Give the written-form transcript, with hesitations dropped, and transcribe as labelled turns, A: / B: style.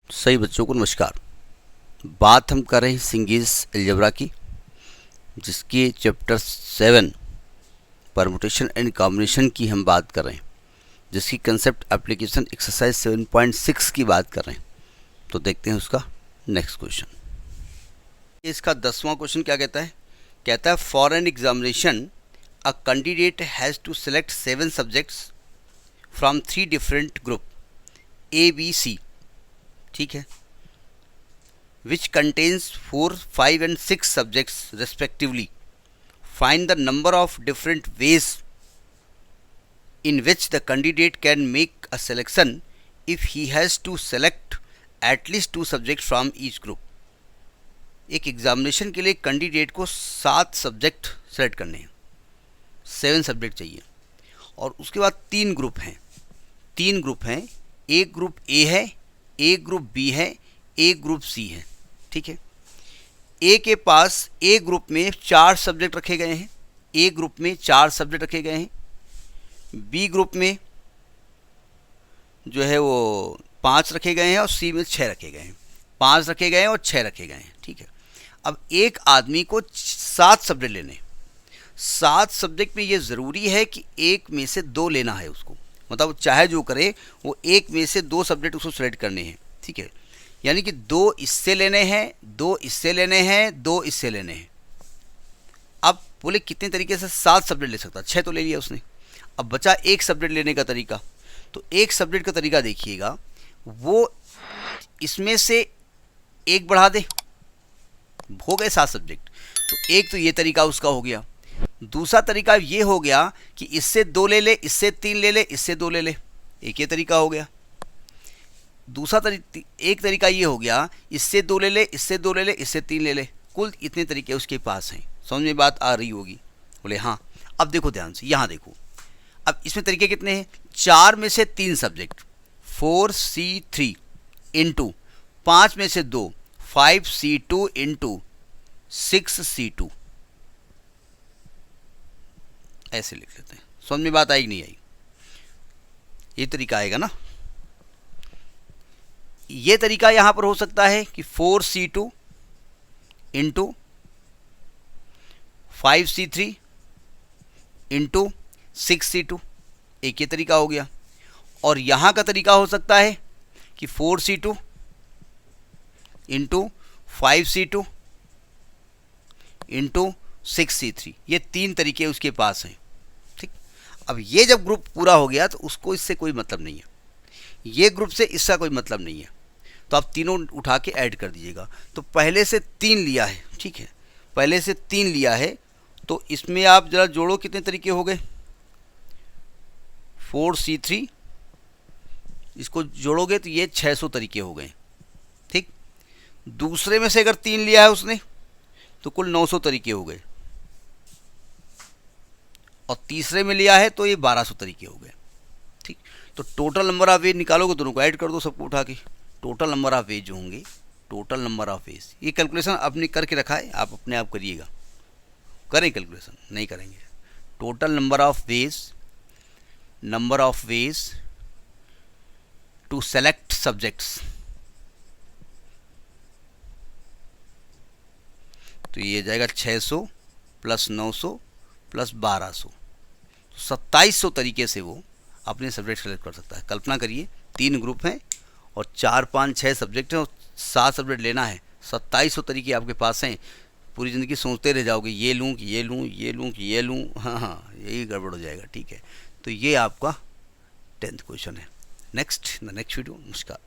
A: सही बच्चों को नमस्कार। बात हम कर रहे हैं सिंगीज अलजेब्रा की, जिसके चैप्टर 7 परमुटेशन एंड कॉम्बिनेशन की हम बात कर रहे हैं, जिसकी कंसेप्ट एप्लीकेशन एक्सरसाइज 7.6 की बात कर रहे हैं। तो देखते हैं उसका नेक्स्ट क्वेश्चन। इसका 10वां क्वेश्चन क्या कहता है? कहता है for an examination a candidate has to select 7 subjects from 3 different group A B C, ठीक है, which contains 4, 5 and 6 subjects respectively. Find the number of different ways in which the candidate can make a selection if he has to select at least 2 subjects from each group. एक examination के लिए candidate को 7 subject select करने हैं, 7 subject चाहिए, और उसके बाद 3 ग्रुप हैं। एक ग्रुप ए है, एक ग्रुप बी है, एक ग्रुप सी है, ठीक है। ए के पास ए ग्रुप में 4 सब्जेक्ट रखे गए हैं, ए ग्रुप में 4 सब्जेक्ट रखे गए हैं, बी ग्रुप में जो है वो 5 रखे गए हैं और सी में 6 रखे गए हैं। 5 रखे गए हैं और 6 रखे गए हैं, ठीक है। अब एक आदमी को 7 सब्जेक्ट लेने, 7 सब्जेक्ट में ये ज़रूरी है कि एक में से 2 लेना है उसको, मतलब चाहे जो करे वो एक में से 2 सब्जेक्ट उसको सेलेक्ट करने हैं, ठीक है। यानी कि 2 इससे लेने हैं, 2 इससे लेने हैं, 2 इससे लेने हैं। अब बोले कितने तरीके से 7 सब्जेक्ट ले सकता? 6 तो ले लिया उसने। अब बचा एक सब्जेक्ट लेने का तरीका। तो एक सब्जेक्ट का तरीका देखिएगा, वो इसमें से एक बढ़ा दे, हो गए 7 सब्जेक्ट। तो एक तो ये तरीका उसका हो गया। दूसरा तरीका ये हो गया कि इससे 2 ले ले, इससे 3 ले ले, इससे 2 ले ले, एक ये तरीका हो गया। एक तरीका ये हो गया, इससे 2 ले ले, इससे 2 ले ले, इससे 3 ले ले, कुल इतने तरीके उसके पास हैं। समझ में बात आ रही होगी? बोले हाँ। अब देखो ध्यान से, यहाँ देखो, अब इसमें तरीके कितने हैं? 4 में से 3 सब्जेक्ट 4C3 इंटू 5 में से 2 5C2 इंटू 6C2, ऐसे लिख लेते हैं। समझ में बात आई कि नहीं आई? ये तरीका आएगा ना। ये तरीका यहां पर हो सकता है कि 4C2 into 5C3 into 6C2, एक ये तरीका हो गया। और यहां का तरीका हो सकता है कि 4C2 into 5C2 into 6C3, ये 3 तरीके उसके पास हैं, ठीक। अब ये जब ग्रुप पूरा हो गया तो उसको इससे कोई मतलब नहीं है, ये ग्रुप से इसका कोई मतलब नहीं है, तो आप तीनों उठा के ऐड कर दीजिएगा। तो पहले से 3 लिया है, ठीक है, पहले से 3 लिया है, तो इसमें आप ज़रा जोड़ो, कितने तरीके हो गए? 4C3, इसको जोड़ोगे तो ये 600 तरीके हो गए, ठीक। दूसरे में से अगर 3 लिया है उसने तो कुल 900 तरीके हो गए, और तीसरे में लिया है तो ये 1200 तरीके हो गए, ठीक। तो टोटल नंबर ऑफ वेज निकालोगे, दोनों को ऐड कर दो, सबको उठा के। टोटल नंबर ऑफ वेज जो होंगे, टोटल नंबर ऑफ वेज, ये कैलकुलेशन आपने करके रखा है, आप अपने आप करिएगा। करें कैलकुलेशन? नहीं करेंगे। Total number of ways to select subjects, तो ये जाएगा 600 प्लस 900 प्लस 1200, तो 2700 तरीके से वो अपने सब्जेक्ट सेलेक्ट कर सकता है। कल्पना करिए, 3 ग्रुप हैं और 4, 5, 6 सब्जेक्ट हैं और 7 सब्जेक्ट लेना है, 2700 तरीके आपके पास हैं। पूरी ज़िंदगी सोचते रह जाओगे, ये लूँ कि ये लूँ, ये लूँ कि ये लूँ, हाँ, यही गड़बड़ हो जाएगा, ठीक है। तो ये आपका 10th क्वेश्चन है। Next video. नमस्कार।